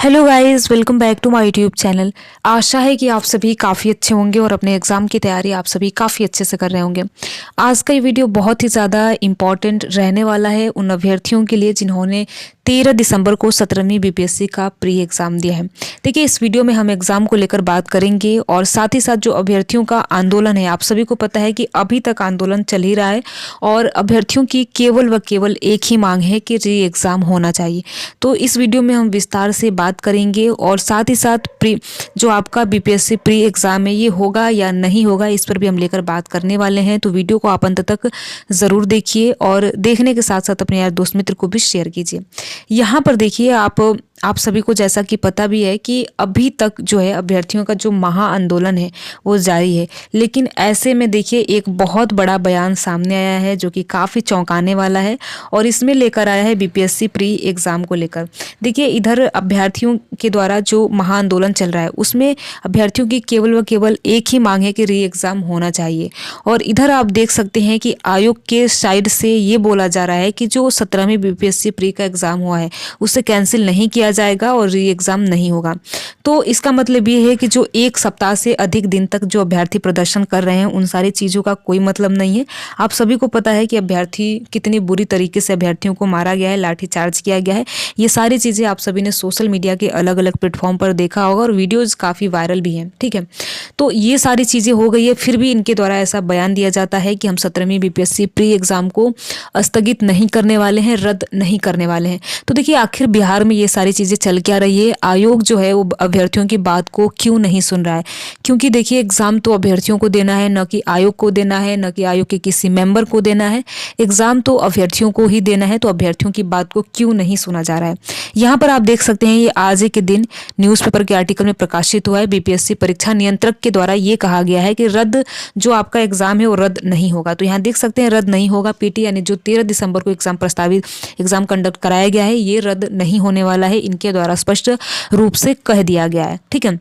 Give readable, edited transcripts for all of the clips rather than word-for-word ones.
Hello guys, welcome back to my YouTube channel. आशा है कि आप सभी काफ़ी अच्छे होंगे और अपने एग्ज़ाम की तैयारी आप सभी काफ़ी अच्छे से कर रहे होंगे। आज का ये वीडियो बहुत ही ज़्यादा इम्पॉर्टेंट रहने वाला है उन अभ्यर्थियों के लिए जिन्होंने 13 दिसंबर को 17वीं बीपीएससी का प्री एग्ज़ाम दिया है। देखिए, इस वीडियो में हम एग्ज़ाम को लेकर बात करेंगे और साथ ही साथ जो अभ्यर्थियों का आंदोलन है, आप सभी को पता है कि अभी तक आंदोलन चल ही रहा है और अभ्यर्थियों की केवल व केवल एक ही मांग है कि री एग्ज़ाम होना चाहिए। तो इस वीडियो में हम विस्तार से बात करेंगे और साथ ही साथ जो आपका बीपीएससी प्री एग्ज़ाम है ये होगा या नहीं होगा, इस पर भी हम लेकर बात करने वाले हैं। तो वीडियो को आप अंत तक ज़रूर देखिए और देखने के साथ साथ अपने यार दोस्त मित्र को भी शेयर कीजिए। यहाँ पर देखिए, आप सभी को जैसा कि पता भी है कि अभी तक जो है अभ्यर्थियों का जो महा आंदोलन है वो जारी है। लेकिन ऐसे में देखिए, एक बहुत बड़ा बयान सामने आया है जो कि काफ़ी चौंकाने वाला है और इसमें लेकर आया है बीपीएससी प्री एग्ज़ाम को लेकर। देखिए, इधर अभ्यर्थियों के द्वारा जो महा आंदोलन चल रहा है उसमें अभ्यर्थियों की केवल व केवल एक ही मांग है कि री एग्ज़ाम होना चाहिए। और इधर आप देख सकते हैं कि आयोग के साइड से ये बोला जा रहा है कि जो 17वीं बीपीएससी प्री का एग्ज़ाम हुआ है उसे कैंसिल नहीं किया जाएगा और री एग्ज़ाम नहीं होगा। तो इसका मतलब ये है कि जो एक सप्ताह से अधिक दिन तक जो अभ्यर्थी प्रदर्शन कर रहे हैं उन सारी चीज़ों का कोई मतलब नहीं है। आप सभी को पता है कि अभ्यर्थी कितनी बुरी तरीके से अभ्यर्थियों को मारा गया है, लाठीचार्ज किया गया है। ये सारी चीज़ें आप सभी ने सोशल मीडिया के अलग अलग प्लेटफॉर्म पर देखा होगा और वीडियोज़ काफ़ी वायरल भी हैं। ठीक है, तो ये सारी चीज़ें हो गई है, फिर भी इनके द्वारा ऐसा बयान दिया जाता है कि हम 17वीं बीपीएससी प्री एग्ज़ाम को स्थगित नहीं करने वाले हैं, रद्द नहीं करने वाले हैं। तो देखिए, आखिर बिहार में ये सारी चीज़ें चल क्या रही है? आयोग जो है वो अभ्यर्थियों की बात को क्यों नहीं सुन रहा है? क्योंकि देखिए, एग्ज़ाम तो अभ्यर्थियों को देना है, न कि आयोग को देना है, न कि आयोग के किसी मेंबर को देना है। एग्ज़ाम तो अभ्यर्थियों को ही देना है, तो अभ्यर्थियों की बात को क्यों नहीं सुना जा रहा है? यहाँ पर आप देख सकते हैं, ये आज ही के दिन न्यूज़पेपर के आर्टिकल में प्रकाशित हुआ है। बीपीएससी परीक्षा नियंत्रक के द्वारा ये कहा गया है कि रद्द जो आपका एग्ज़ाम है वो रद्द नहीं होगा। तो यहाँ देख सकते हैं, रद्द नहीं होगा। पीटी यानी जो 13 दिसंबर को प्रस्तावित एग्ज़ाम कंडक्ट कराया गया है ये रद्द नहीं होने वाला है, इनके द्वारा स्पष्ट रूप से कह दिया गया है। ठीक है,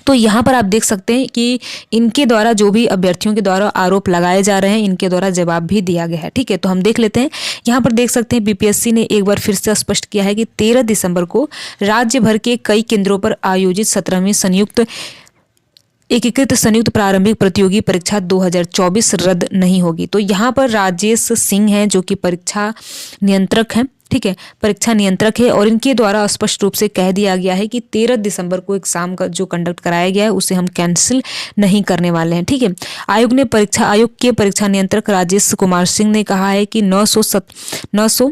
तो यहाँ पर आप देख सकते हैं कि इनके द्वारा जो भी अभ्यर्थियों के द्वारा आरोप लगाए जा रहे हैं इनके द्वारा जवाब भी दिया गया है। ठीक है, तो हम देख लेते हैं। यहाँ पर देख सकते हैं, बीपीएससी ने एक बार फिर से स्पष्ट किया है कि 13 दिसंबर को राज्य भर के कई केंद्रों पर आयोजित 17वीं एकीकृत संयुक्त प्रारंभिक प्रतियोगी परीक्षा 2024 रद्द नहीं होगी। तो यहाँ पर राजेश सिंह हैं जो कि परीक्षा नियंत्रक हैं। ठीक है, परीक्षा नियंत्रक है और इनके द्वारा स्पष्ट रूप से कह दिया गया है कि 13 दिसंबर को एग्जाम का जो कंडक्ट कराया गया है उसे हम कैंसिल नहीं करने वाले हैं। ठीक है, आयोग के परीक्षा नियंत्रक राजेश कुमार सिंह ने कहा है कि 912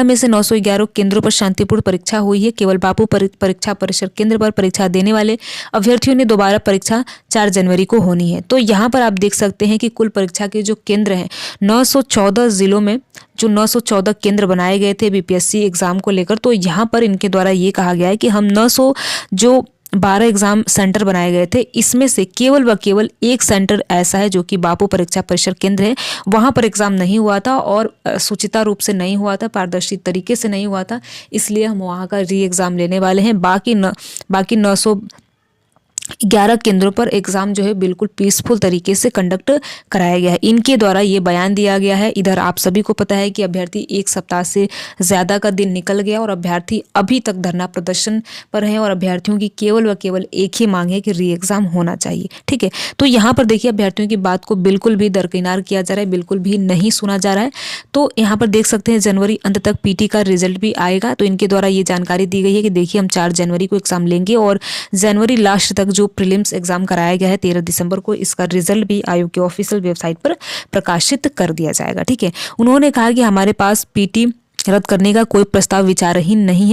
में से 911 केंद्रों पर शांतिपूर्ण परीक्षा हुई है। केवल बापू परीक्षा परिसर केंद्र पर परीक्षा देने वाले अभ्यर्थियों ने दोबारा परीक्षा 4 जनवरी को होनी है। तो यहाँ पर आप देख सकते हैं कि कुल परीक्षा के जो केंद्र हैं 914 जिलों में जो 914 केंद्र बनाए गए थे बीपीएससी एग्जाम को लेकर। तो यहाँ पर इनके द्वारा ये कहा गया है कि हम 12 एग्जाम सेंटर बनाए गए थे, इसमें से केवल व केवल एक सेंटर ऐसा है जो कि बापू परीक्षा परिसर केंद्र है। वहां पर एग्जाम नहीं हुआ था और सूचिता रूप से नहीं हुआ था, पारदर्शी तरीके से नहीं हुआ था, इसलिए हम वहां का री एग्जाम लेने वाले हैं। बाकी 911 केंद्रों पर एग्जाम जो है बिल्कुल पीसफुल तरीके से कंडक्ट कराया गया है, इनके द्वारा ये बयान दिया गया है। इधर आप सभी को पता है कि अभ्यर्थी एक सप्ताह से ज़्यादा का दिन निकल गया और अभ्यर्थी अभी तक धरना प्रदर्शन पर हैं और अभ्यर्थियों की केवल व केवल एक ही मांग है कि री एग्ज़ाम होना चाहिए। ठीक है, तो यहाँ पर देखिए, अभ्यर्थियों की बात को बिल्कुल भी दरकिनार किया जा रहा है, बिल्कुल भी नहीं सुना जा रहा है। तो यहाँ पर देख सकते हैं, जनवरी अंत तक पीटी का रिजल्ट भी आएगा। तो इनके द्वारा ये जानकारी दी गई है कि देखिए, हम 4 जनवरी को एग्जाम लेंगे और जनवरी लास्ट तक जो प्रीलिम्स एग्जाम कराया गया है 13 दिसंबर को, इसका रिजल्ट भी आयोग के ऑफिशियल वेबसाइट पर प्रकाशित कर दिया जाएगा। ठीक है, उन्होंने कहा कि हमारे पास पीटी रद्द करने का कोई प्रस्ताव विचाराधीन नहीं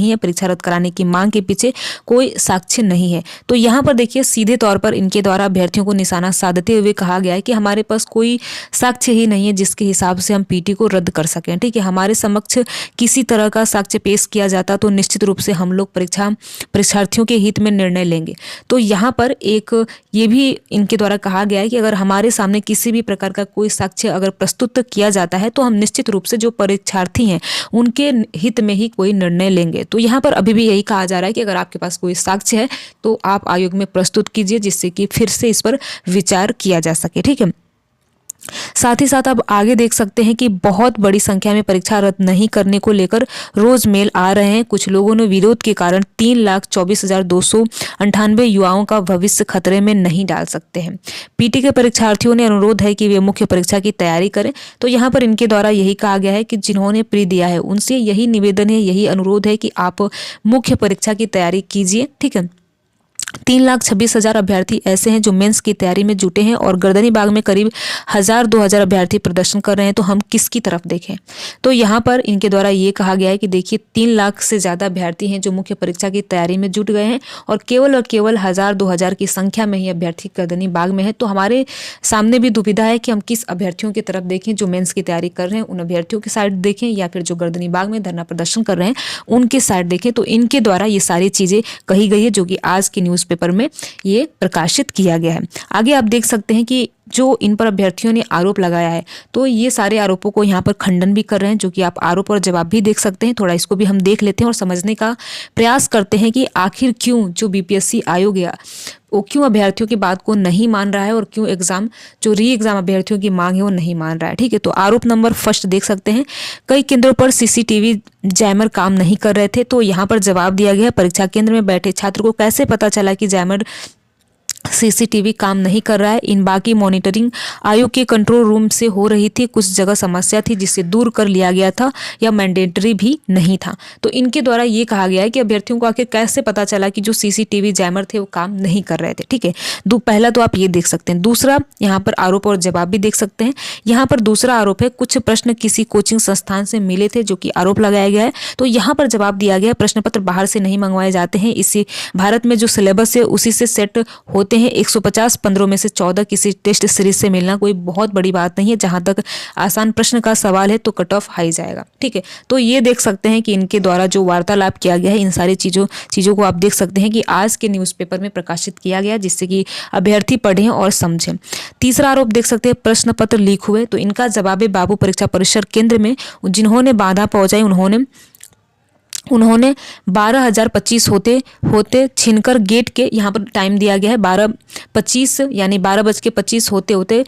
है। परीक्षा रद्द कराने की मांग के पीछे कोई साक्ष्य नहीं है। तो यहाँ पर देखिए, सीधे तौर पर इनके द्वारा अभ्यर्थियों को निशाना साधते हुए कहा गया है कि हमारे पास कोई साक्ष्य ही नहीं है जिसके हिसाब से हम पीटी को रद्द कर सकें। ठीक है, हमारे समक्ष किसी तरह का साक्ष्य पेश किया जाता तो निश्चित रूप से हम लोग परीक्षार्थियों के हित में निर्णय लेंगे। तो यहाँ पर एक ये भी इनके द्वारा कहा गया है कि अगर हमारे सामने किसी भी प्रकार का कोई साक्ष्य अगर प्रस्तुत किया जाता है तो हम निश्चित रूप से जो परीक्षार्थी हैं उनके हित में ही कोई निर्णय लेंगे। तो यहाँ पर अभी भी यही कहा जा रहा है कि अगर आपके पास कोई साक्ष्य है तो आप आयोग में प्रस्तुत कीजिए, जिससे कि फिर से इस पर विचार किया जा सके। ठीक है, साथ ही साथ आप आगे देख सकते हैं कि बहुत बड़ी संख्या में परीक्षा रद्द नहीं करने को लेकर रोज मेल आ रहे हैं। कुछ लोगों ने विरोध के कारण 3,24,298 युवाओं का भविष्य खतरे में नहीं डाल सकते हैं। पीटी के परीक्षार्थियों ने अनुरोध है कि वे मुख्य परीक्षा की तैयारी करें। तो यहाँ पर इनके द्वारा यही कहा गया है कि जिन्होंने प्री दिया है उनसे यही निवेदन है, यही अनुरोध है कि आप मुख्य परीक्षा की तैयारी कीजिए। ठीक है, 3,26,000 अभ्यर्थी ऐसे हैं जो मेंस की तैयारी में जुटे हैं और गर्दनी बाग में करीब 1,000-2,000 अभ्यर्थी प्रदर्शन कर रहे हैं। तो हम किसकी तरफ देखें? तो यहाँ पर इनके द्वारा ये कहा गया है कि देखिए 3 लाख से ज़्यादा अभ्यर्थी हैं जो मुख्य परीक्षा की तैयारी में जुट गए हैं और केवल 1,000-2,000 की संख्या में ही अभ्यर्थी गर्दनी बाग में है। तो हमारे सामने भी दुविधा है कि हम किस अभ्यर्थियों की तरफ देखें जो मेंस की तैयारी कर रहे हैं, उन अभ्यर्थियों की साइड देखें या फिर जो गर्दनी बाग में धरना प्रदर्शन कर रहे हैं उनके साइड देखें। तो इनके द्वारा ये सारी चीज़ें कही गई है जो कि आज के न्यूज़पेपर में ये प्रकाशित किया गया है। आगे आप देख सकते हैं कि जो इन पर अभ्यर्थियों ने आरोप लगाया है तो ये सारे आरोपों को यहाँ पर खंडन भी कर रहे हैं, जो कि आप आरोप और जवाब भी देख सकते हैं। थोड़ा इसको भी हम देख लेते हैं और समझने का प्रयास करते हैं कि आखिर क्यों जो बीपीएससी आयोग है वो क्यों अभ्यर्थियों की बात को नहीं मान रहा है और क्यों जो री एग्जाम अभ्यर्थियों की मांग है वो नहीं मान रहा है। ठीक है, तो आरोप नंबर फर्स्ट देख सकते हैं, कई केंद्रों पर सीसीटीवी जैमर काम नहीं कर रहे थे। तो यहाँ पर जवाब दिया गया है, परीक्षा केंद्र में बैठे छात्र को कैसे पता चला कि जैमर सीसीटीवी काम नहीं कर रहा है? इन बाकी मॉनिटरिंग आयोग के कंट्रोल रूम से हो रही थी, कुछ जगह समस्या थी जिसे दूर कर लिया गया था या मैंडेटरी भी नहीं था। तो इनके द्वारा ये कहा गया है कि अभ्यर्थियों को आखिर कैसे पता चला कि जो सीसीटीवी जैमर थे वो काम नहीं कर रहे थे। ठीक है, पहला तो आप ये देख सकते हैं। दूसरा यहाँ पर आरोप और जवाब भी देख सकते हैं। यहाँ पर दूसरा आरोप है, कुछ प्रश्न किसी कोचिंग संस्थान से मिले थे, जो कि आरोप लगाया गया है। तो यहाँ पर जवाब दिया गया है, प्रश्न पत्र बाहर से नहीं मंगवाए जाते हैं, इसी भारत में जो सिलेबस है उसी से सेट होते हैं। 150 15 में से 14 किसी टेस्ट सीरीज से मिलना कोई बहुत बड़ी बात नहीं है। जहां तक आसान प्रश्न का सवाल है तो कट ऑफ हाई जाएगा। ठीक है, तो ये देख सकते हैं कि इनके द्वारा जो वार्तालाप किया गया है, इन सारी चीजों को आप देख सकते हैं कि आज के न्यूज़पेपर में प्रकाशित किया गया, जिससे कि अभ्यर्थी पढ़ें और समझें। तीसरा आरोप देख सकते हैं, प्रश्न पत्र लीक हुए। तो इनका जवाब है, बाबू परीक्षा परिसर केंद्र में जिन्होंने बाधा पहुंचाई उन्होंने 12,025 होते छीनकर गेट के, यहाँ पर टाइम दिया गया है 12:25 यानी 12:25 होते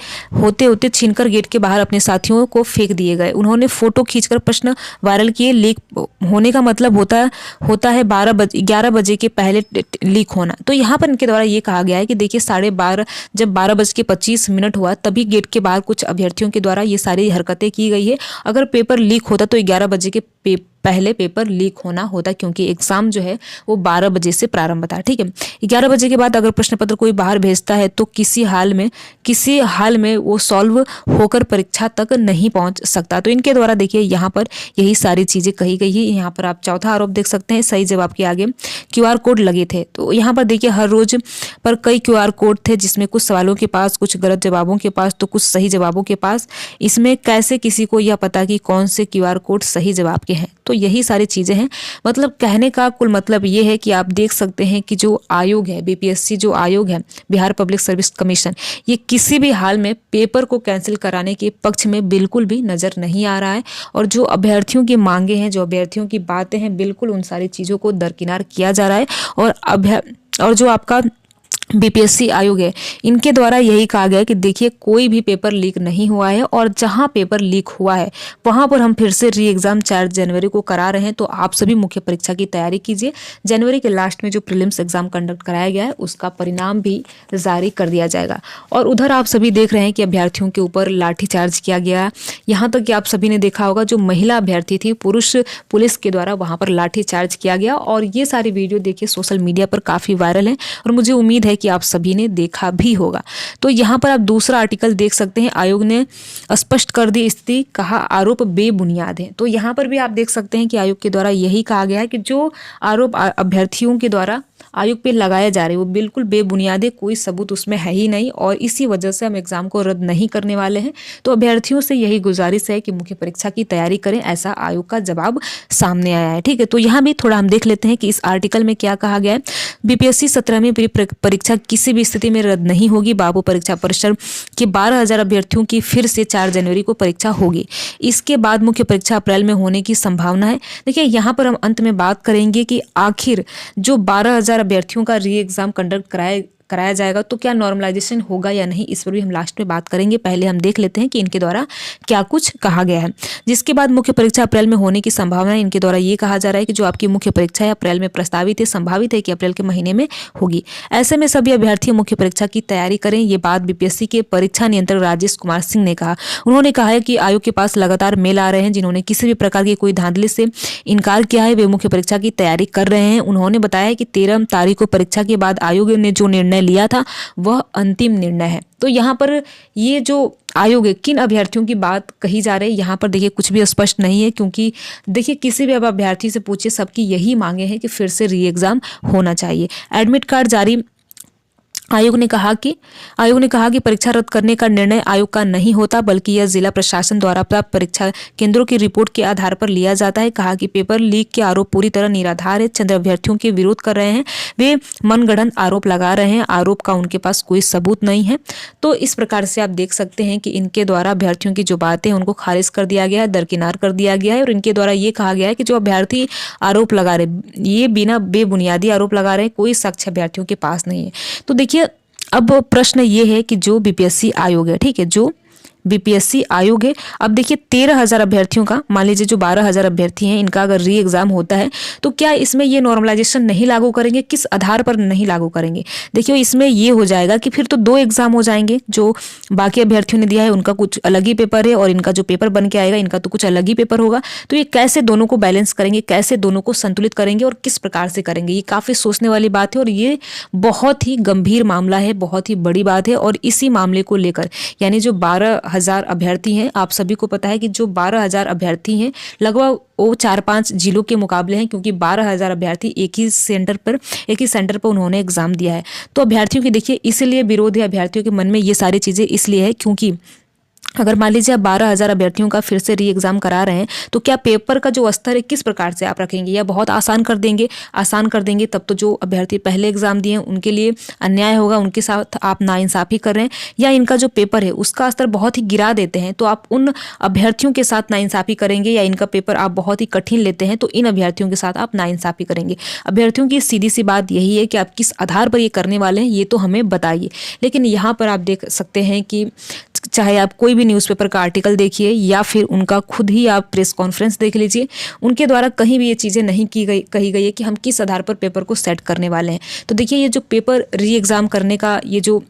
छीनकर गेट के बाहर अपने साथियों को फेंक दिए गए। उन्होंने फोटो खींचकर प्रश्न वायरल किए। लीक होने का मतलब होता है 11 बजे के पहले लीक होना। तो यहाँ पर इनके द्वारा ये कहा गया है कि देखिए 12:30 जब 12:25 हुआ तभी गेट के बाहर कुछ अभ्यर्थियों के द्वारा ये सारी हरकतें की गई है। अगर पेपर लीक होता तो 11 बजे के पहले पेपर लीक होना होता, क्योंकि एग्जाम जो है वो 12 बजे से प्रारंभ था। ठीक है, 11 बजे के बाद अगर प्रश्न पत्र कोई बाहर भेजता है तो किसी हाल में वो सॉल्व होकर परीक्षा तक नहीं पहुंच सकता। तो इनके द्वारा देखिए यहाँ पर यही सारी चीजें कही गई है। यहाँ पर आप चौथा आरोप देख सकते हैं, सही जवाब के आगे QR कोड लगे थे। तो यहाँ पर देखिए हर रोज पर कई QR कोड थे, जिसमें कुछ सवालों के पास, कुछ गलत जवाबों के पास, तो कुछ सही जवाबों के पास। इसमें कैसे किसी को यह पता कि कौन से QR कोड सही जवाब के हैं? तो यही सारी चीजें हैं। मतलब कहने का कुल मतलब ये है कि आप देख सकते हैं कि जो आयोग है, बीपीएससी जो आयोग है, बिहार पब्लिक सर्विस कमीशन, ये किसी भी हाल में पेपर को कैंसिल कराने के पक्ष में बिल्कुल भी नजर नहीं आ रहा है। और जो अभ्यर्थियों की मांगे हैं, जो अभ्यर्थियों की बातें हैं, बिल्कुल उन सारी चीजों को दरकिनार किया जा रहा है। और जो आपका बीपीएससी आयोग है, इनके द्वारा यही कहा गया है कि देखिए कोई भी पेपर लीक नहीं हुआ है, और जहां पेपर लीक हुआ है वहां पर हम फिर से री एग्जाम 4 जनवरी को करा रहे हैं। तो आप सभी मुख्य परीक्षा की तैयारी कीजिए। जनवरी के लास्ट में जो प्रीलिम्स एग्जाम कंडक्ट कराया गया है उसका परिणाम भी जारी कर दिया जाएगा। और उधर आप सभी देख रहे हैं कि अभ्यर्थियों के ऊपर लाठीचार्ज किया गया। यहाँ तक कि आप सभी ने देखा होगा, जो महिला अभ्यर्थी थी, पुरुष पुलिस के द्वारा वहां पर लाठीचार्ज किया गया। और ये सारी वीडियो देखिए सोशल मीडिया पर काफी वायरल है और मुझे उम्मीद है कि आप सभी ने देखा भी होगा। तो यहाँ पर आप दूसरा आर्टिकल देख सकते हैं, आयोग ने स्पष्ट कर दी स्थिति, कहा आरोप बेबुनियाद है। तो यहाँ पर भी आप देख सकते हैं कि आयोग के द्वारा यही कहा गया है कि जो आरोप अभ्यर्थियों के द्वारा आयोग पे लगाए जा रहे हैं वो बिल्कुल बेबुनियाद है, कोई सबूत उसमें है ही नहीं, और इसी वजह से हम एग्जाम को रद्द नहीं करने वाले हैं। तो अभ्यर्थियों से यही गुजारिश है कि मुख्य परीक्षा की तैयारी करें, ऐसा आयोग का जवाब सामने आया है। ठीक है, तो यहाँ भी थोड़ा हम देख लेते हैं कि इस आर्टिकल में क्या कहा गया है। बीपीएससी 17वीं परीक्षा किसी भी स्थिति में रद्द नहीं होगी। बाबू परीक्षा परिसर के 12,000 अभ्यर्थियों की फिर से 4 जनवरी को परीक्षा होगी। इसके बाद मुख्य परीक्षा अप्रैल में होने की संभावना है। देखिए यहाँ पर हम अंत में बात करेंगे कि आखिर जो 12,000 अभ्यर्थियों का री एग्जाम कंडक्ट कराया जाएगा तो क्या नॉर्मलाइजेशन होगा या नहीं, इस पर भी हम लास्ट में बात करेंगे। पहले हम देख लेते हैं कि इनके द्वारा क्या कुछ कहा गया है। जिसके बाद मुख्य परीक्षा अप्रैल में होने की संभावना है। इनके द्वारा ये कहा जा रहा है कि जो आपकी मुख्य परीक्षा है अप्रैल में प्रस्तावित है, संभावित है कि अप्रैल के महीने में होगी। ऐसे में सभी अभ्यर्थी मुख्य परीक्षा की तैयारी करें। ये बात बीपीएससी के परीक्षा नियंत्रक राजेश कुमार सिंह ने कहा। उन्होंने कहा है कि आयोग के पास लगातार मेल आ रहे हैं जिन्होंने किसी भी प्रकार की कोई धांधली से इनकार किया है, वे मुख्य परीक्षा की तैयारी कर रहे हैं। उन्होंने बताया कि 13 तारीख को परीक्षा के बाद आयोग ने जो निर्णय लिया था वह अंतिम निर्णय है। तो यहाँ पर ये जो आयोग है किन अभ्यर्थियों की बात कही जा रही है, यहाँ पर देखिए कुछ भी स्पष्ट नहीं है, क्योंकि देखिए किसी भी अब अभ्यर्थी से पूछिए सबकी यही मांगे हैं कि फिर से री एग्जाम होना चाहिए। एडमिट कार्ड जारी आयोग ने कहा कि परीक्षा रद्द करने का निर्णय आयोग का नहीं होता, बल्कि यह जिला प्रशासन द्वारा प्राप्त परीक्षा केंद्रों की रिपोर्ट के आधार पर लिया जाता है। कहा कि पेपर लीक के आरोप पूरी तरह निराधार है। चंद्र अभ्यर्थियों के विरोध कर रहे हैं, वे मनगढ़ंत आरोप लगा रहे हैं, आरोप का उनके पास कोई सबूत नहीं है। तो इस प्रकार से आप देख सकते हैं कि इनके द्वारा अभ्यर्थियों की जो बातें हैं उनको खारिज कर दिया गया है, दरकिनार कर दिया गया है। और इनके द्वारा ये कहा गया है कि जो अभ्यर्थी आरोप लगा रहे ये बिना बेबुनियादी आरोप लगा रहे हैं, कोई साक्ष्य अभ्यर्थियों के पास नहीं है। तो देखिए अब प्रश्न ये है कि जो बीपीएससी आयोग है, ठीक है, जो बीपीएससी आयोग है, अब देखिए 13,000 अभ्यर्थियों का, मान लीजिए जो 12,000 अभ्यर्थी हैं इनका अगर री एग्जाम होता है तो क्या इसमें ये नॉर्मलाइजेशन नहीं लागू करेंगे, किस आधार पर नहीं लागू करेंगे। देखिए इसमें ये हो जाएगा कि फिर तो 2 एग्जाम हो जाएंगे, जो बाकी अभ्यर्थियों ने दिया है उनका कुछ अलग ही पेपर है और इनका जो पेपर बन के आएगा इनका तो कुछ अलग ही पेपर होगा। तो ये कैसे दोनों को बैलेंस करेंगे, कैसे दोनों को संतुलित करेंगे और किस प्रकार से करेंगे, ये काफ़ी सोचने वाली बात है और ये बहुत ही गंभीर मामला है, बहुत ही बड़ी बात है। और इसी मामले को लेकर यानी जो 12,000 अभ्यर्थी हैं, आप सभी को पता है कि जो 12,000 अभ्यर्थी हैं लगभग वो 4-5 जिलों के मुकाबले हैं, क्योंकि 12,000 अभ्यर्थी एक ही सेंटर पर उन्होंने एग्जाम दिया है। तो अभ्यर्थियों की देखिए इसलिए विरोध है, अभ्यर्थियों के मन में ये सारी चीज़ें इसलिए है क्योंकि अगर मान लीजिए आप 12,000 अभ्यर्थियों का फिर से री एग्जाम करा रहे हैं तो क्या पेपर का जो स्तर है किस प्रकार से आप रखेंगे, या बहुत आसान कर देंगे तब तो जो अभ्यर्थी पहले एग्जाम दिए हैं उनके लिए अन्याय होगा, उनके साथ आप नाइंसाफ़ी कर रहे हैं, या इनका जो पेपर है उसका स्तर बहुत ही गिरा देते हैं तो आप उन अभ्यर्थियों के साथ नाइंसाफ़ी करेंगे, या इनका पेपर आप बहुत ही कठिन लेते हैं तो इन अभ्यर्थियों के साथ आप नाइंसाफ़ी करेंगे। अभ्यर्थियों की सीधी सी बात यही है कि आप किस आधार पर ये करने वाले हैं ये तो हमें बताइए। लेकिन यहाँ पर आप देख सकते हैं कि चाहे आप कोई भी न्यूज़पेपर का आर्टिकल देखिए या फिर उनका खुद ही आप प्रेस कॉन्फ्रेंस देख लीजिए, उनके द्वारा कहीं भी ये चीज़ें नहीं कही गई है कि हम किस आधार पर पेपर को सेट करने वाले हैं। तो देखिए ये जो पेपर री एग्ज़ाम करने का ये जो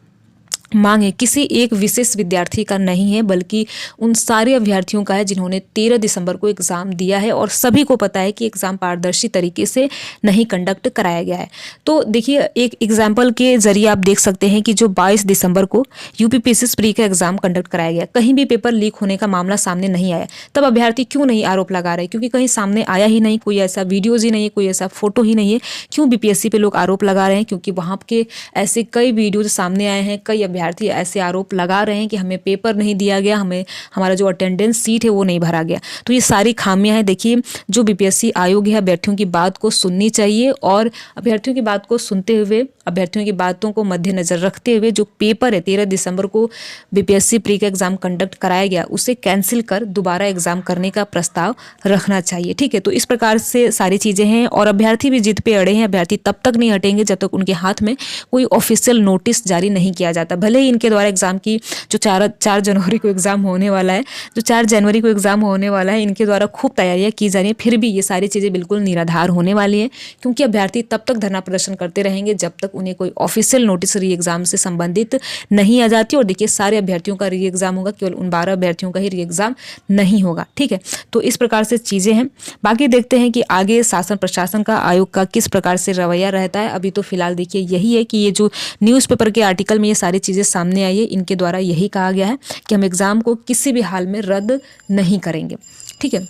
मांग है किसी एक विशेष विद्यार्थी का नहीं है, बल्कि उन सारे अभ्यर्थियों का है जिन्होंने 13 दिसंबर को एग्ज़ाम दिया है और सभी को पता है कि एग्ज़ाम पारदर्शी तरीके से नहीं कंडक्ट कराया गया है। तो देखिए एक एग्जाम्पल के जरिए आप देख सकते हैं कि जो 22 दिसंबर को यूपीपीएससी प्री का एग्ज़ाम कंडक्ट कराया गया, कहीं भी पेपर लीक होने का मामला सामने नहीं आया। तब अभ्यर्थी क्यों नहीं आरोप लगा रहे, क्योंकि कहीं सामने आया ही नहीं, कोई ऐसा वीडियोज़ ही नहीं है, कोई ऐसा फोटो ही नहीं है। क्यों बीपीएससी पे लोग आरोप लगा रहे हैं, क्योंकि वहाँ के ऐसे कई वीडियोज सामने आए हैं, कई अभ्यर्थी ऐसे आरोप लगा रहे हैं कि हमें पेपर नहीं दिया गया, हमारा जो अटेंडेंस सीट है वो नहीं भरा गया। तो ये सारी खामियां हैं। देखिए जो बीपीएससी आयोग है अभ्यर्थियों की बात को सुननी चाहिए और अभ्यर्थियों की बात को सुनते हुए, अभ्यर्थियों की बातों को मद्देनजर रखते हुए जो पेपर है 13 दिसंबर को बीपीएससी प्री का एग्जाम कंडक्ट कराया गया उसे कैंसिल कर दोबारा एग्जाम करने का प्रस्ताव रखना चाहिए। ठीक है, तो इस प्रकार से सारी चीज़ें हैं और अभ्यर्थी भी जिद पे अड़े हैं। अभ्यर्थी तब तक नहीं हटेंगे जब तक उनके हाथ में कोई ऑफिशियल नोटिस जारी नहीं किया जाता। भले ही इनके द्वारा एग्जाम की जो 4 जनवरी को एग्जाम होने वाला है, जो 4 जनवरी को एग्जाम होने वाला है, इनके द्वारा खूब तैयारियां की जा रही है, फिर भी ये सारी चीज़ें बिल्कुल निराधार होने वाली है, क्योंकि अभ्यर्थी तब तक धरना प्रदर्शन करते रहेंगे जब तक उन्हें कोई ऑफिशियल नोटिस री एग्जाम से संबंधित नहीं आ जाती। और देखिए सारे अभ्यर्थियों का री एग्जाम होगा, केवल उन 12 अभ्यर्थियों का ही री एग्जाम नहीं होगा। ठीक है, तो इस प्रकार से चीज़ें हैं। बाकी देखते हैं कि आगे शासन प्रशासन का, आयोग का किस प्रकार से रवैया रहता है। अभी तो फिलहाल देखिए यही है कि ये जो न्यूज़पेपर के आर्टिकल में ये सारी चीज़ें सामने आई है, इनके द्वारा यही कहा गया है कि हम एग्ज़ाम को किसी भी हाल में रद्द नहीं करेंगे। ठीक है,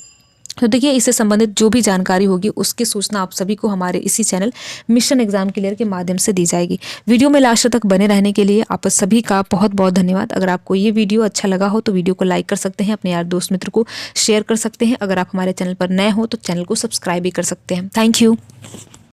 तो देखिए इससे संबंधित जो भी जानकारी होगी उसकी सूचना आप सभी को हमारे इसी चैनल मिशन एग्जाम क्लियर के माध्यम से दी जाएगी। वीडियो में लास्ट तक बने रहने के लिए आप सभी का बहुत बहुत धन्यवाद। अगर आपको ये वीडियो अच्छा लगा हो तो वीडियो को लाइक कर सकते हैं, अपने यार दोस्त मित्र को शेयर कर सकते हैं। अगर आप हमारे चैनल पर नए हो तो चैनल को सब्सक्राइब भी कर सकते हैं। Thank you.